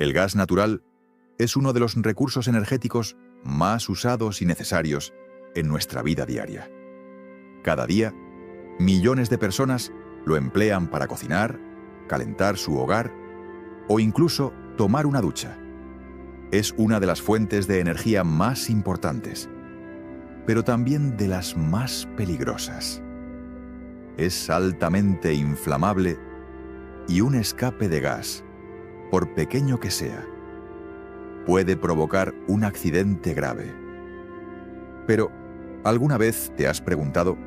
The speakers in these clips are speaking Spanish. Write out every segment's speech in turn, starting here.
El gas natural es uno de los recursos energéticos más usados y necesarios en nuestra vida diaria. Cada día, millones de personas lo emplean para cocinar, calentar su hogar o incluso tomar una ducha. Es una de las fuentes de energía más importantes, pero también de las más peligrosas. Es altamente inflamable y un escape de gas, por pequeño que sea, puede provocar un accidente grave. Pero, ¿alguna vez te has preguntado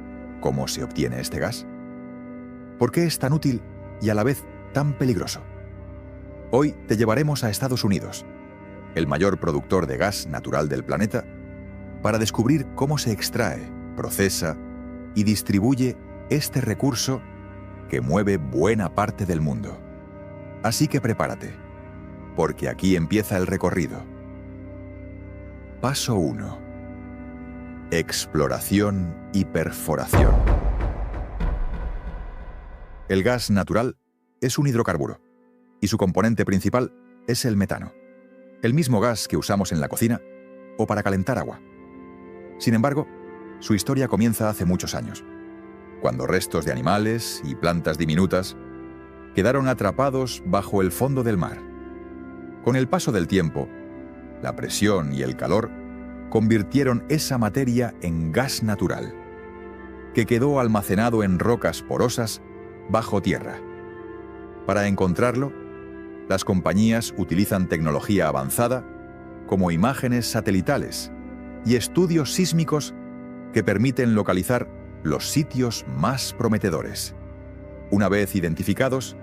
cómo se obtiene este gas? ¿Por qué es tan útil y a la vez tan peligroso? Hoy te llevaremos a Estados Unidos, el mayor productor de gas natural del planeta, para descubrir cómo se extrae, procesa y distribuye este recurso que mueve buena parte del mundo. Así que prepárate, porque aquí empieza el recorrido. Paso 1. Exploración y perforación. El gas natural es un hidrocarburo, y su componente principal es el metano, el mismo gas que usamos en la cocina o para calentar agua. Sin embargo, su historia comienza hace muchos años, cuando restos de animales y plantas diminutas quedaron atrapados bajo el fondo del mar. Con el paso del tiempo, la presión y el calor convirtieron esa materia en gas natural, que quedó almacenado en rocas porosas bajo tierra. Para encontrarlo, las compañías utilizan tecnología avanzada como imágenes satelitales y estudios sísmicos que permiten localizar los sitios más prometedores. Una vez identificados,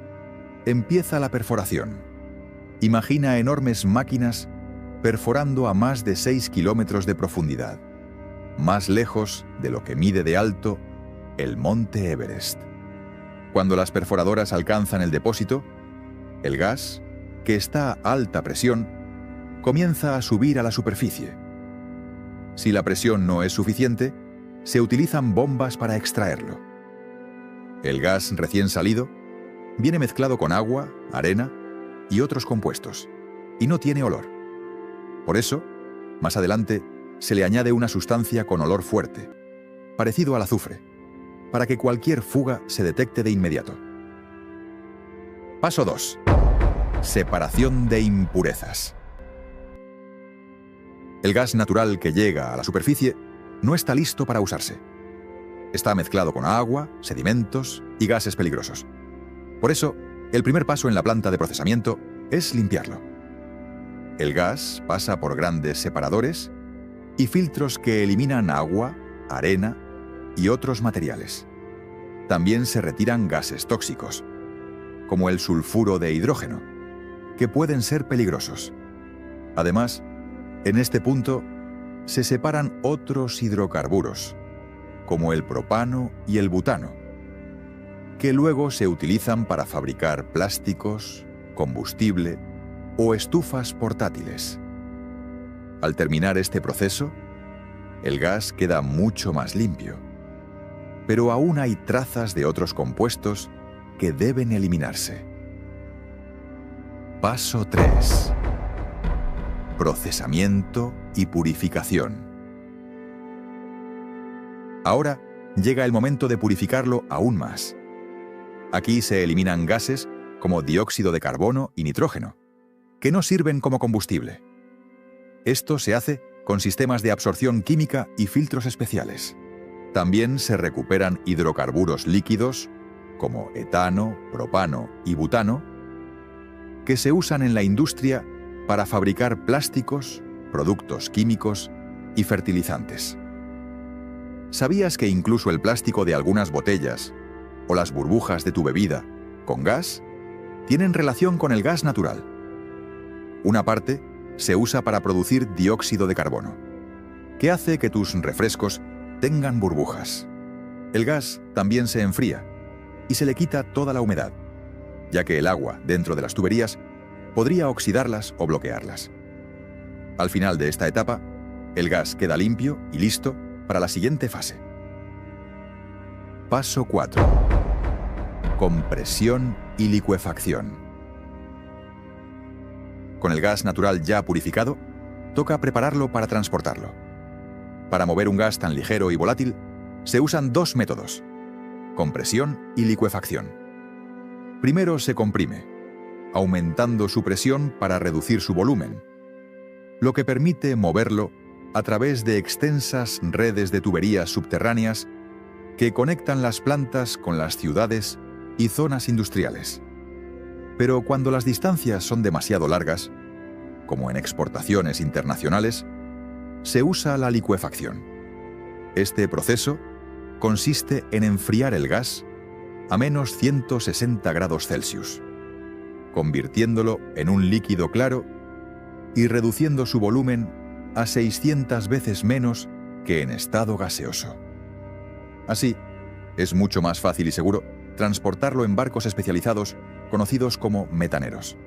empieza la perforación. Imagina enormes máquinas perforando a más de 6 kilómetros de profundidad, más lejos de lo que mide de alto el monte Everest. Cuando las perforadoras alcanzan el depósito, el gas, que está a alta presión, comienza a subir a la superficie. Si la presión no es suficiente, se utilizan bombas para extraerlo. El gas recién salido viene mezclado con agua, arena y otros compuestos, y no tiene olor. Por eso, más adelante, se le añade una sustancia con olor fuerte, parecido al azufre, para que cualquier fuga se detecte de inmediato. Paso 2. Separación de impurezas. El gas natural que llega a la superficie no está listo para usarse. Está mezclado con agua, sedimentos y gases peligrosos. Por eso, el primer paso en la planta de procesamiento es limpiarlo. El gas pasa por grandes separadores y filtros que eliminan agua, arena y otros materiales. También se retiran gases tóxicos, como el sulfuro de hidrógeno, que pueden ser peligrosos. Además, en este punto se separan otros hidrocarburos, como el propano y el butano, que luego se utilizan para fabricar plásticos, combustible o estufas portátiles. Al terminar este proceso, el gas queda mucho más limpio, pero aún hay trazas de otros compuestos que deben eliminarse. Paso 3. Procesamiento y purificación. Ahora llega el momento de purificarlo aún más. Aquí se eliminan gases como dióxido de carbono y nitrógeno, que no sirven como combustible. Esto se hace con sistemas de absorción química y filtros especiales. También se recuperan hidrocarburos líquidos, como etano, propano y butano, que se usan en la industria para fabricar plásticos, productos químicos y fertilizantes. ¿Sabías que incluso el plástico de algunas botellas o las burbujas de tu bebida con gas tienen relación con el gas natural? Una parte se usa para producir dióxido de carbono, que hace que tus refrescos tengan burbujas. El gas también se enfría y se le quita toda la humedad, ya que el agua dentro de las tuberías podría oxidarlas o bloquearlas. Al final de esta etapa, el gas queda limpio y listo para la siguiente fase. Paso 4. Compresión y licuefacción. Con el gas natural ya purificado, toca prepararlo para transportarlo. Para mover un gas tan ligero y volátil, se usan dos métodos: compresión y licuefacción. Primero se comprime, aumentando su presión para reducir su volumen, lo que permite moverlo a través de extensas redes de tuberías subterráneas que conectan las plantas con las ciudades y zonas industriales. Pero cuando las distancias son demasiado largas, como en exportaciones internacionales, se usa la licuefacción. Este proceso consiste en enfriar el gas a menos 160 grados Celsius, convirtiéndolo en un líquido claro y reduciendo su volumen a 600 veces menos que en estado gaseoso. Así, es mucho más fácil y seguro transportarlo en barcos especializados conocidos como metaneros.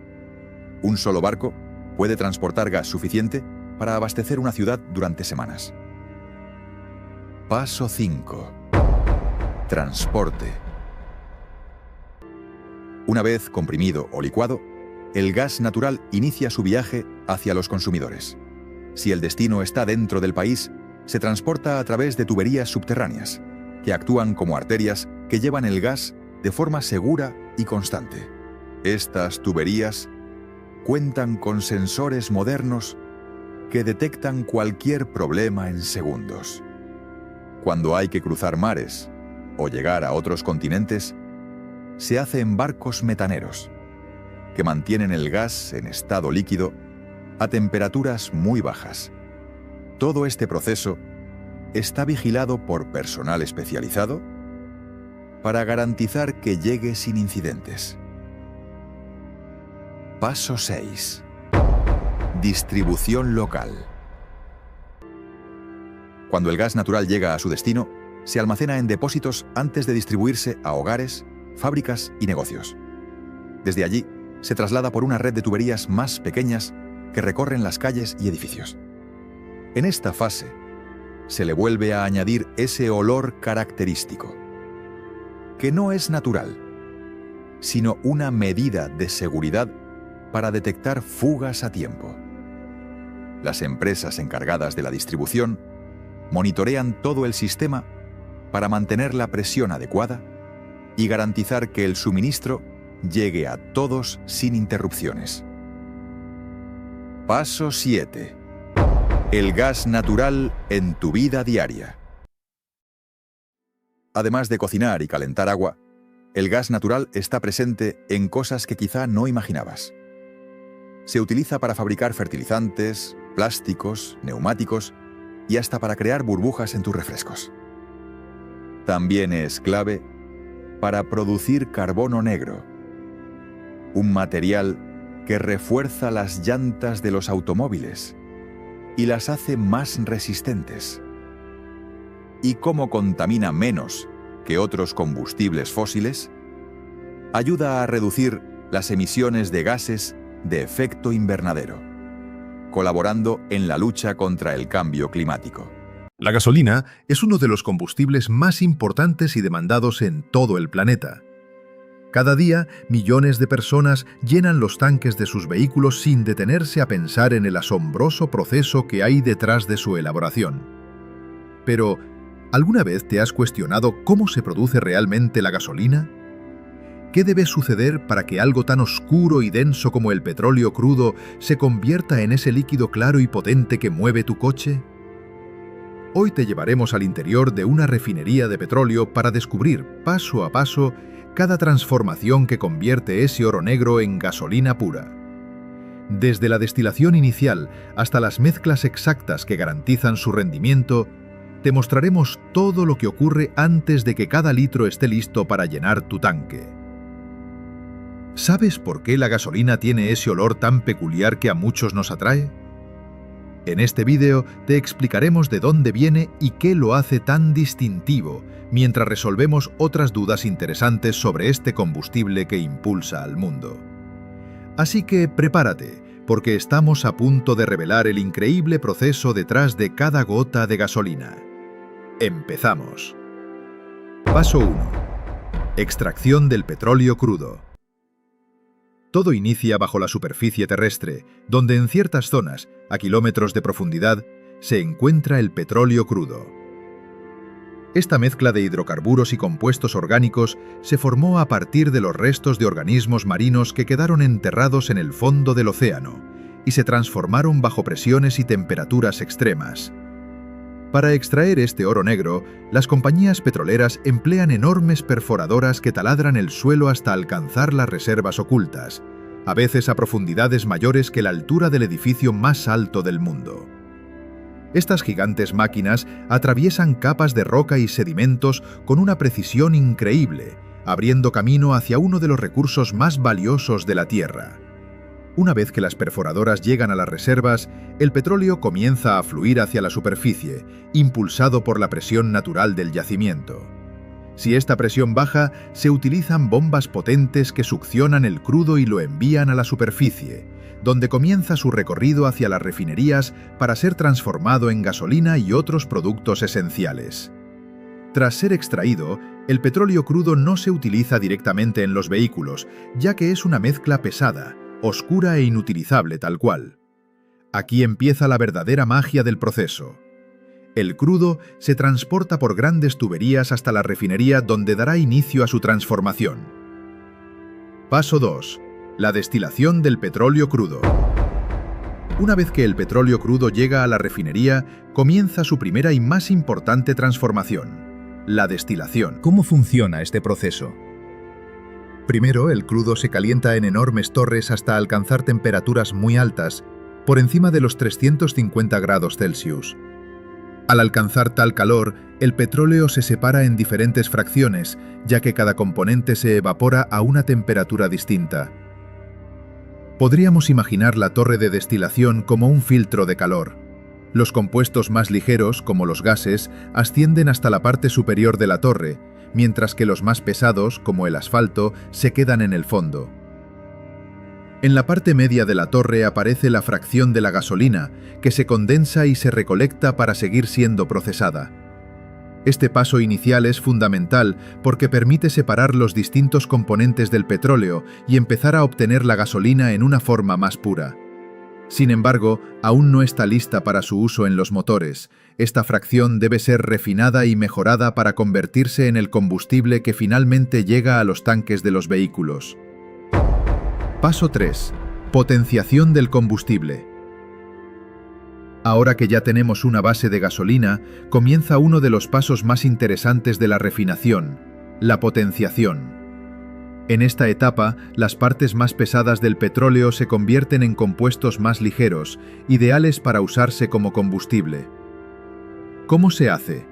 Un solo barco puede transportar gas suficiente para abastecer una ciudad durante semanas. Paso 5. Transporte. Una vez comprimido o licuado, el gas natural inicia su viaje hacia los consumidores. Si el destino está dentro del país, se transporta a través de tuberías subterráneas, que actúan como arterias que llevan el gas de forma segura y constante. Estas tuberías cuentan con sensores modernos que detectan cualquier problema en segundos. Cuando hay que cruzar mares o llegar a otros continentes, se hace en barcos metaneros, que mantienen el gas en estado líquido a temperaturas muy bajas. Todo este proceso está vigilado por personal especializado para garantizar que llegue sin incidentes. Paso 6. Distribución local. Cuando el gas natural llega a su destino, se almacena en depósitos antes de distribuirse a hogares, fábricas y negocios. Desde allí, se traslada por una red de tuberías más pequeñas que recorren las calles y edificios. En esta fase, se le vuelve a añadir ese olor característico, que no es natural, sino una medida de seguridad para detectar fugas a tiempo. Las empresas encargadas de la distribución monitorean todo el sistema para mantener la presión adecuada y garantizar que el suministro llegue a todos sin interrupciones. Paso 7. El gas natural en tu vida diaria. Además de cocinar y calentar agua, el gas natural está presente en cosas que quizá no imaginabas. Se utiliza para fabricar fertilizantes, plásticos, neumáticos y hasta para crear burbujas en tus refrescos. También es clave para producir carbono negro, un material que refuerza las llantas de los automóviles y las hace más resistentes. Y como contamina menos que otros combustibles fósiles, ayuda a reducir las emisiones de gases de efecto invernadero, colaborando en la lucha contra el cambio climático. La gasolina es uno de los combustibles más importantes y demandados en todo el planeta. Cada día, millones de personas llenan los tanques de sus vehículos sin detenerse a pensar en el asombroso proceso que hay detrás de su elaboración. Pero, ¿alguna vez te has cuestionado cómo se produce realmente la gasolina? ¿Qué debe suceder para que algo tan oscuro y denso como el petróleo crudo se convierta en ese líquido claro y potente que mueve tu coche? Hoy te llevaremos al interior de una refinería de petróleo para descubrir, paso a paso, cada transformación que convierte ese oro negro en gasolina pura. Desde la destilación inicial hasta las mezclas exactas que garantizan su rendimiento, te mostraremos todo lo que ocurre antes de que cada litro esté listo para llenar tu tanque. ¿Sabes por qué la gasolina tiene ese olor tan peculiar que a muchos nos atrae? En este vídeo te explicaremos de dónde viene y qué lo hace tan distintivo, mientras resolvemos otras dudas interesantes sobre este combustible que impulsa al mundo. Así que prepárate, porque estamos a punto de revelar el increíble proceso detrás de cada gota de gasolina. ¡Empezamos! Paso 1. Extracción del petróleo crudo. Todo inicia bajo la superficie terrestre, donde en ciertas zonas, a kilómetros de profundidad, se encuentra el petróleo crudo. Esta mezcla de hidrocarburos y compuestos orgánicos se formó a partir de los restos de organismos marinos que quedaron enterrados en el fondo del océano y se transformaron bajo presiones y temperaturas extremas. Para extraer este oro negro, las compañías petroleras emplean enormes perforadoras que taladran el suelo hasta alcanzar las reservas ocultas, a veces a profundidades mayores que la altura del edificio más alto del mundo. Estas gigantes máquinas atraviesan capas de roca y sedimentos con una precisión increíble, abriendo camino hacia uno de los recursos más valiosos de la Tierra. Una vez que las perforadoras llegan a las reservas, el petróleo comienza a fluir hacia la superficie, impulsado por la presión natural del yacimiento. Si esta presión baja, se utilizan bombas potentes que succionan el crudo y lo envían a la superficie, donde comienza su recorrido hacia las refinerías para ser transformado en gasolina y otros productos esenciales. Tras ser extraído, el petróleo crudo no se utiliza directamente en los vehículos, ya que es una mezcla pesada, oscura e inutilizable tal cual. Aquí empieza la verdadera magia del proceso. El crudo se transporta por grandes tuberías hasta la refinería donde dará inicio a su transformación. Paso 2. La destilación del petróleo crudo. Una vez que el petróleo crudo llega a la refinería, comienza su primera y más importante transformación, la destilación. ¿Cómo funciona este proceso? Primero, el crudo se calienta en enormes torres hasta alcanzar temperaturas muy altas, por encima de los 350 grados Celsius. Al alcanzar tal calor, el petróleo se separa en diferentes fracciones, ya que cada componente se evapora a una temperatura distinta. Podríamos imaginar la torre de destilación como un filtro de calor. Los compuestos más ligeros, como los gases, ascienden hasta la parte superior de la torre, mientras que los más pesados, como el asfalto, se quedan en el fondo. En la parte media de la torre aparece la fracción de la gasolina, que se condensa y se recolecta para seguir siendo procesada. Este paso inicial es fundamental porque permite separar los distintos componentes del petróleo y empezar a obtener la gasolina en una forma más pura. Sin embargo, aún no está lista para su uso en los motores. Esta fracción debe ser refinada y mejorada para convertirse en el combustible que finalmente llega a los tanques de los vehículos. Paso 3. Potenciación del combustible. Ahora que ya tenemos una base de gasolina, comienza uno de los pasos más interesantes de la refinación, la potenciación. En esta etapa, las partes más pesadas del petróleo se convierten en compuestos más ligeros, ideales para usarse como combustible. ¿Cómo se hace?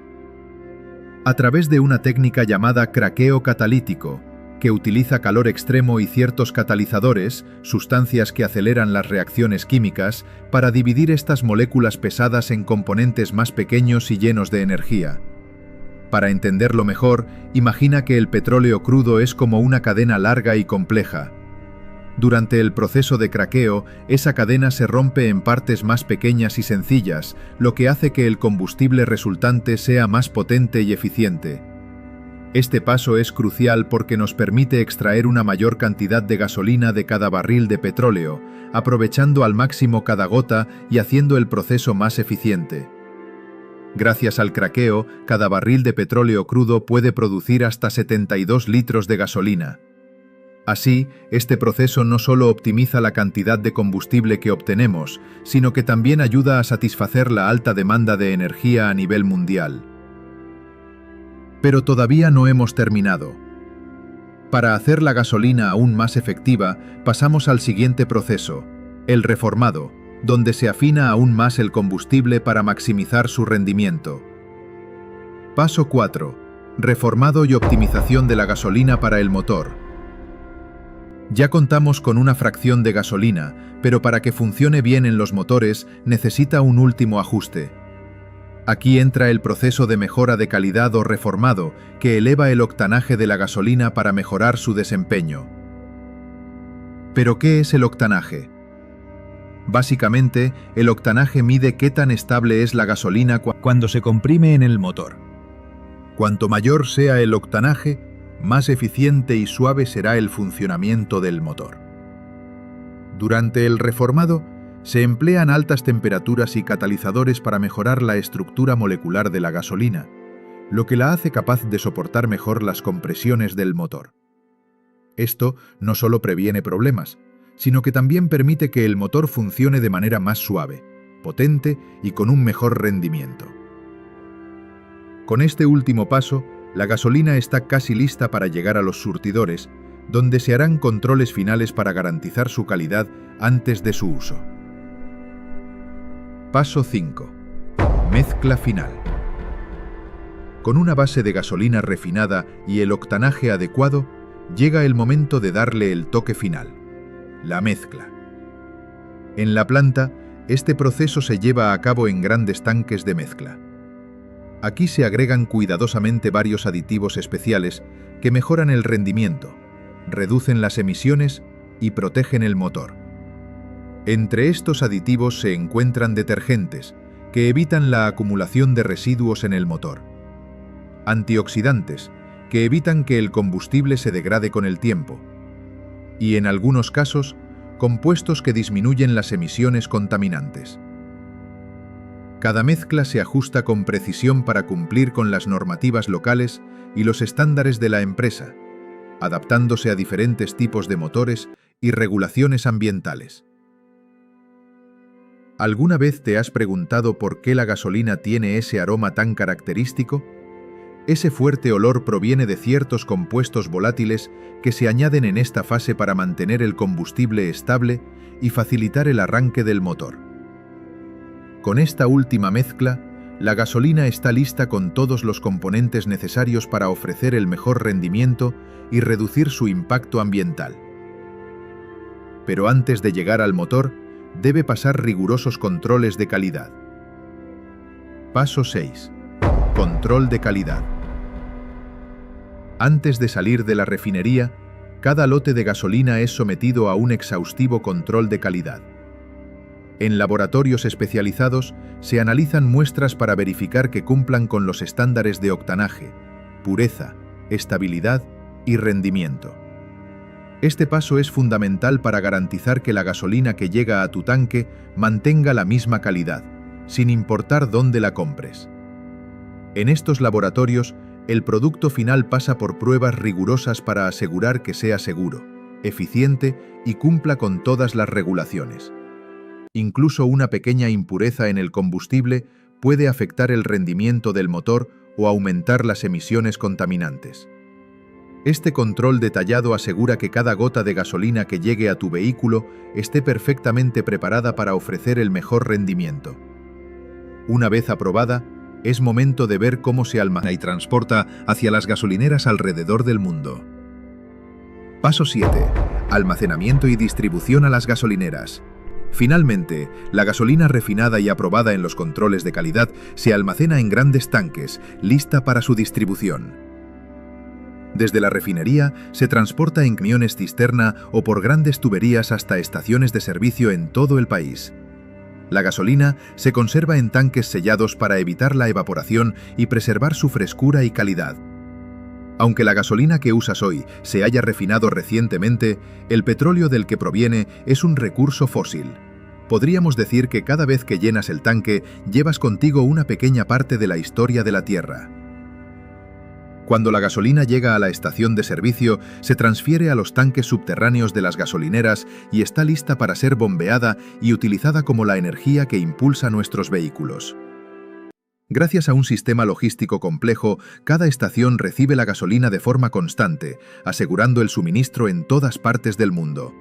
A través de una técnica llamada craqueo catalítico, que utiliza calor extremo y ciertos catalizadores, sustancias que aceleran las reacciones químicas, para dividir estas moléculas pesadas en componentes más pequeños y llenos de energía. Para entenderlo mejor, imagina que el petróleo crudo es como una cadena larga y compleja. Durante el proceso de craqueo, esa cadena se rompe en partes más pequeñas y sencillas, lo que hace que el combustible resultante sea más potente y eficiente. Este paso es crucial porque nos permite extraer una mayor cantidad de gasolina de cada barril de petróleo, aprovechando al máximo cada gota y haciendo el proceso más eficiente. Gracias al craqueo, cada barril de petróleo crudo puede producir hasta 72 litros de gasolina. Así, este proceso no solo optimiza la cantidad de combustible que obtenemos, sino que también ayuda a satisfacer la alta demanda de energía a nivel mundial. Pero todavía no hemos terminado. Para hacer la gasolina aún más efectiva, pasamos al siguiente proceso, el reformado, donde se afina aún más el combustible para maximizar su rendimiento. Paso 4. Reformado y optimización de la gasolina para el motor. Ya contamos con una fracción de gasolina, pero para que funcione bien en los motores necesita un último ajuste. Aquí entra el proceso de mejora de calidad o reformado, que eleva el octanaje de la gasolina para mejorar su desempeño. ¿Pero qué es el octanaje? Básicamente, el octanaje mide qué tan estable es la gasolina cuando se comprime en el motor. Cuanto mayor sea el octanaje, más eficiente y suave será el funcionamiento del motor. Durante el reformado, se emplean altas temperaturas y catalizadores para mejorar la estructura molecular de la gasolina, lo que la hace capaz de soportar mejor las compresiones del motor. Esto no solo previene problemas, sino que también permite que el motor funcione de manera más suave, potente y con un mejor rendimiento. Con este último paso, la gasolina está casi lista para llegar a los surtidores, donde se harán controles finales para garantizar su calidad antes de su uso. Paso 5. Mezcla final. Con una base de gasolina refinada y el octanaje adecuado, llega el momento de darle el toque final, la mezcla. En la planta, este proceso se lleva a cabo en grandes tanques de mezcla. Aquí se agregan cuidadosamente varios aditivos especiales que mejoran el rendimiento, reducen las emisiones y protegen el motor. Entre estos aditivos se encuentran detergentes, que evitan la acumulación de residuos en el motor. Antioxidantes, que evitan que el combustible se degrade con el tiempo. Y en algunos casos, compuestos que disminuyen las emisiones contaminantes. Cada mezcla se ajusta con precisión para cumplir con las normativas locales y los estándares de la empresa, adaptándose a diferentes tipos de motores y regulaciones ambientales. ¿Alguna vez te has preguntado por qué la gasolina tiene ese aroma tan característico? Ese fuerte olor proviene de ciertos compuestos volátiles que se añaden en esta fase para mantener el combustible estable y facilitar el arranque del motor. Con esta última mezcla, la gasolina está lista con todos los componentes necesarios para ofrecer el mejor rendimiento y reducir su impacto ambiental. Pero antes de llegar al motor, debe pasar rigurosos controles de calidad. Paso 6. Control de calidad. Antes de salir de la refinería, cada lote de gasolina es sometido a un exhaustivo control de calidad. En laboratorios especializados se analizan muestras para verificar que cumplan con los estándares de octanaje, pureza, estabilidad y rendimiento. Este paso es fundamental para garantizar que la gasolina que llega a tu tanque mantenga la misma calidad, sin importar dónde la compres. En estos laboratorios, el producto final pasa por pruebas rigurosas para asegurar que sea seguro, eficiente y cumpla con todas las regulaciones. Incluso una pequeña impureza en el combustible puede afectar el rendimiento del motor o aumentar las emisiones contaminantes. Este control detallado asegura que cada gota de gasolina que llegue a tu vehículo esté perfectamente preparada para ofrecer el mejor rendimiento. Una vez aprobada, es momento de ver cómo se almacena y transporta hacia las gasolineras alrededor del mundo. Paso 7. Almacenamiento y distribución a las gasolineras. Finalmente, la gasolina refinada y aprobada en los controles de calidad se almacena en grandes tanques, lista para su distribución. Desde la refinería se transporta en camiones cisterna o por grandes tuberías hasta estaciones de servicio en todo el país. La gasolina se conserva en tanques sellados para evitar la evaporación y preservar su frescura y calidad. Aunque la gasolina que usas hoy se haya refinado recientemente, el petróleo del que proviene es un recurso fósil. Podríamos decir que cada vez que llenas el tanque, llevas contigo una pequeña parte de la historia de la Tierra. Cuando la gasolina llega a la estación de servicio, se transfiere a los tanques subterráneos de las gasolineras y está lista para ser bombeada y utilizada como la energía que impulsa nuestros vehículos. Gracias a un sistema logístico complejo, cada estación recibe la gasolina de forma constante, asegurando el suministro en todas partes del mundo.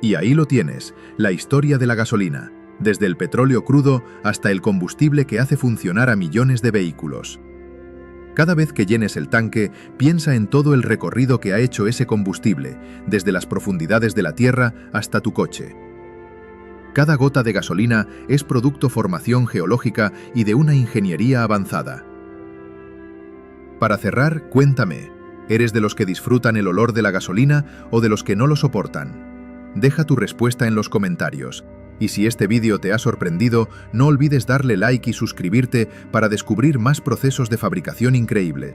Y ahí lo tienes, la historia de la gasolina, desde el petróleo crudo hasta el combustible que hace funcionar a millones de vehículos. Cada vez que llenes el tanque, piensa en todo el recorrido que ha hecho ese combustible, desde las profundidades de la Tierra hasta tu coche. Cada gota de gasolina es producto de formación geológica y de una ingeniería avanzada. Para cerrar, cuéntame, ¿eres de los que disfrutan el olor de la gasolina o de los que no lo soportan? Deja tu respuesta en los comentarios. Y si este vídeo te ha sorprendido, no olvides darle like y suscribirte para descubrir más procesos de fabricación increíble.